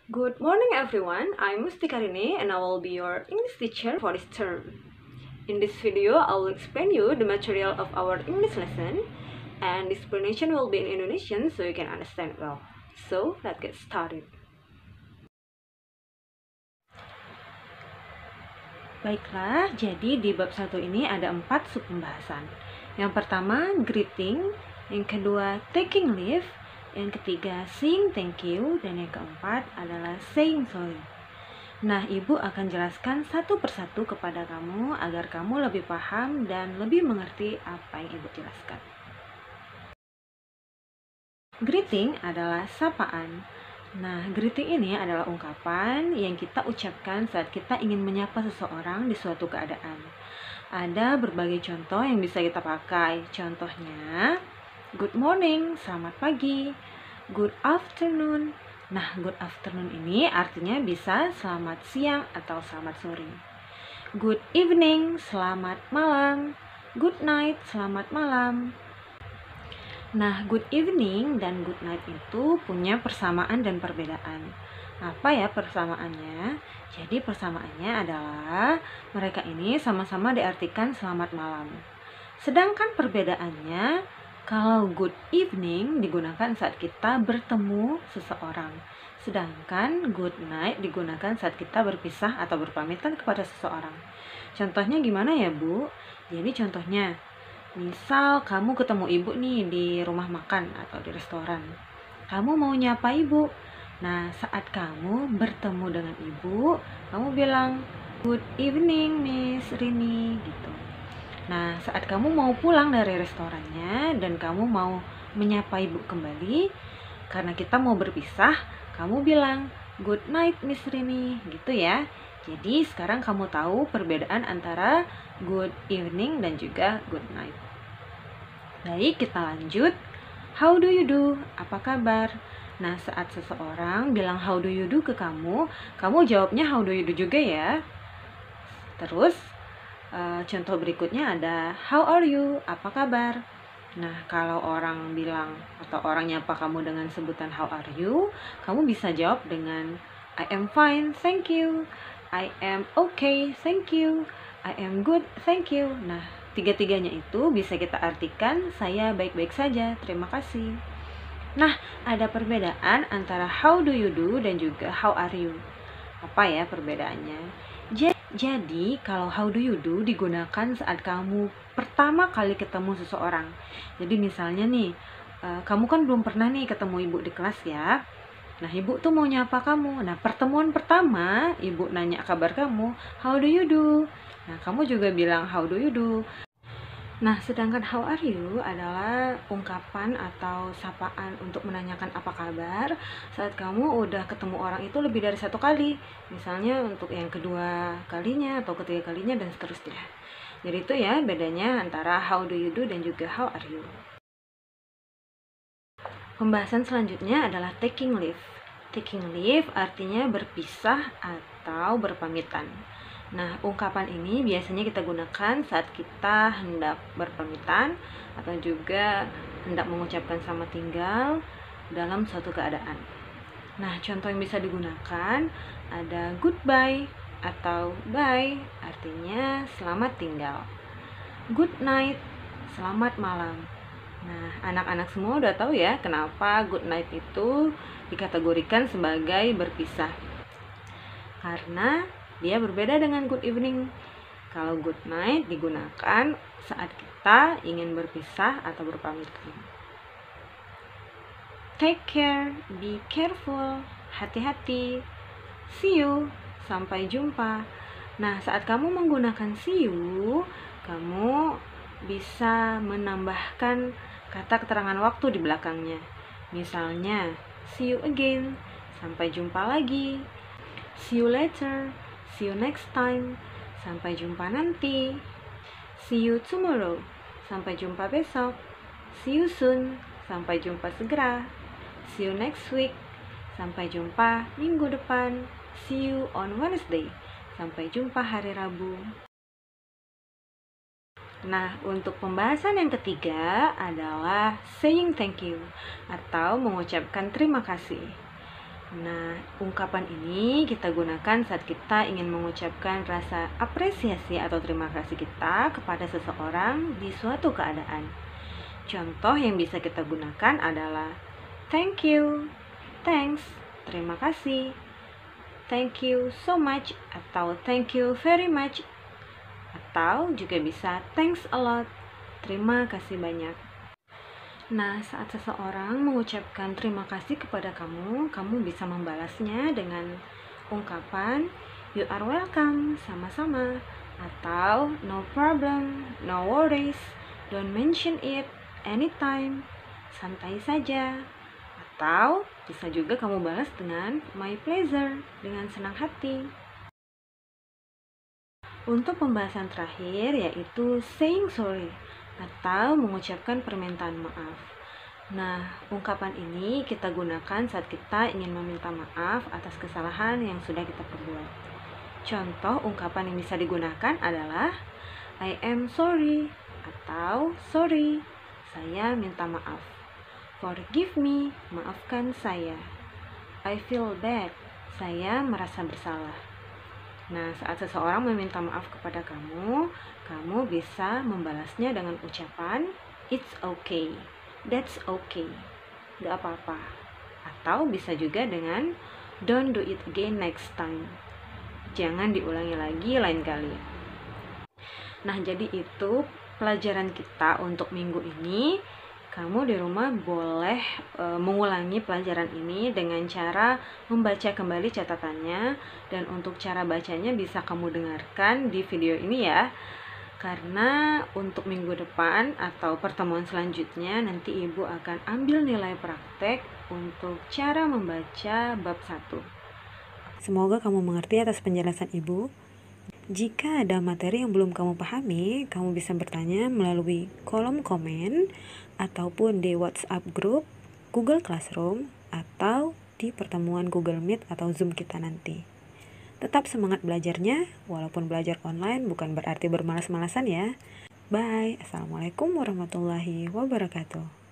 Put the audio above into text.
Good morning everyone, I'm Mustika Rini and I will be your English teacher for this term. In this video, I will explain you the material of our English lesson and this explanation will be in Indonesian so you can understand well. So, let's get started. Baiklah, jadi di bab 1 ini ada 4 sub pembahasan. Yang pertama, greeting, yang kedua, taking leave, yang ketiga, saying thank you, dan yang keempat adalah saying sorry. Nah, Ibu akan jelaskan satu persatu kepada kamu agar kamu lebih paham dan lebih mengerti apa yang Ibu jelaskan. Greeting adalah sapaan. Nah, greeting ini adalah ungkapan yang kita ucapkan saat kita ingin menyapa seseorang di suatu keadaan. Ada berbagai contoh yang bisa kita pakai. Contohnya, good morning, selamat pagi. Good afternoon. Nah, good afternoon ini artinya bisa selamat siang atau selamat sore. Good evening, selamat malam. Good night, selamat malam. Nah, good evening dan good night itu punya persamaan dan perbedaan. Apa ya persamaannya? Jadi persamaannya adalah mereka ini sama-sama diartikan selamat malam. Sedangkan perbedaannya, kalau good evening digunakan saat kita bertemu seseorang. Sedangkan good night digunakan saat kita berpisah atau berpamitan kepada seseorang. Contohnya gimana ya, Bu? Jadi contohnya, misal kamu ketemu ibu nih di rumah makan atau di restoran. Kamu mau nyapa ibu. Nah, saat kamu bertemu dengan ibu, kamu bilang, good evening Miss Rini, gitu. Nah, saat kamu mau pulang dari restorannya dan kamu mau menyapa ibu kembali, karena kita mau berpisah, kamu bilang, good night Miss Rini, gitu ya. Jadi sekarang kamu tahu perbedaan antara good evening dan juga good night. Baik, kita lanjut. How do you do? Apa kabar? Nah, saat seseorang bilang how do you do ke kamu jawabnya how do you do juga ya. Terus, contoh berikutnya ada how are you? Apa kabar? Nah, kalau orang bilang atau orang nyapa kamu dengan sebutan how are you, kamu bisa jawab dengan I am fine, thank you. I am okay, thank you. I am good, thank you. Nah, tiga-tiganya itu bisa kita artikan saya baik-baik saja, terima kasih. Nah, ada perbedaan antara how do you do dan juga how are you. Apa ya perbedaannya? Jadi, kalau how do you do digunakan saat kamu pertama kali ketemu seseorang. Jadi misalnya nih, kamu kan belum pernah nih ketemu ibu di kelas ya. Nah, ibu tuh mau nyapa kamu. Nah, pertemuan pertama, ibu nanya kabar kamu, how do you do? Nah, kamu juga bilang how do you do? Nah, sedangkan how are you adalah ungkapan atau sapaan untuk menanyakan apa kabar saat kamu udah ketemu orang itu lebih dari satu kali. Misalnya untuk yang kedua kalinya atau ketiga kalinya dan seterusnya. Jadi itu ya bedanya antara how do you do dan juga how are you. Pembahasan selanjutnya adalah taking leave. Taking leave artinya berpisah atau berpamitan. Nah, ungkapan ini biasanya kita gunakan saat kita hendak berpamitan atau juga hendak mengucapkan selamat tinggal dalam suatu keadaan. Nah, contoh yang bisa digunakan ada goodbye atau bye, artinya selamat tinggal. Good night, selamat malam. Nah, anak-anak semua udah tahu ya kenapa good night itu dikategorikan sebagai berpisah. Karena dia berbeda dengan good evening. Kalau good night digunakan saat kita ingin berpisah atau berpamitan. Take care, be careful, hati-hati, see you, sampai jumpa. Nah, saat kamu menggunakan see you, kamu bisa menambahkan kata keterangan waktu di belakangnya. Misalnya, see you again, sampai jumpa lagi. See you later, see you next time, sampai jumpa nanti. See you tomorrow, sampai jumpa besok. See you soon, sampai jumpa segera. See you next week, sampai jumpa minggu depan. See you on Wednesday, sampai jumpa hari Rabu. Nah, untuk pembahasan yang ketiga adalah saying thank you atau mengucapkan terima kasih. Nah, ungkapan ini kita gunakan saat kita ingin mengucapkan rasa apresiasi atau terima kasih kita kepada seseorang di suatu keadaan. Contoh yang bisa kita gunakan adalah thank you, thanks, terima kasih, thank you so much, atau thank you very much, atau juga bisa thanks a lot, terima kasih banyak. Nah, saat seseorang mengucapkan terima kasih kepada kamu, kamu bisa membalasnya dengan ungkapan you are welcome, sama-sama, atau no problem, no worries, don't mention it, anytime, santai saja. Atau bisa juga kamu balas dengan my pleasure, dengan senang hati. Untuk pembahasan terakhir yaitu saying sorry atau mengucapkan permintaan maaf. Nah, ungkapan ini kita gunakan saat kita ingin meminta maaf atas kesalahan yang sudah kita perbuat. Contoh ungkapan yang bisa digunakan adalah I am sorry atau sorry, saya minta maaf. Forgive me, maafkan saya. I feel bad, saya merasa bersalah. Nah, saat seseorang meminta maaf kepada kamu, kamu bisa membalasnya dengan ucapan it's okay, that's okay, gak apa-apa. Atau bisa juga dengan don't do it again next time, jangan diulangi lagi lain kali. Nah, jadi itu pelajaran kita untuk minggu ini. Kamu di rumah boleh mengulangi pelajaran ini dengan cara membaca kembali catatannya, dan untuk cara bacanya bisa kamu dengarkan di video ini ya. Karena untuk minggu depan atau pertemuan selanjutnya nanti Ibu akan ambil nilai praktek untuk cara membaca bab 1. Semoga kamu mengerti atas penjelasan Ibu. Jika ada materi yang belum kamu pahami, kamu bisa bertanya melalui kolom komen ataupun di WhatsApp group, Google Classroom, atau di pertemuan Google Meet atau Zoom kita nanti. Tetap semangat belajarnya, walaupun belajar online bukan berarti bermalas-malasan ya. Bye. Assalamualaikum warahmatullahi wabarakatuh.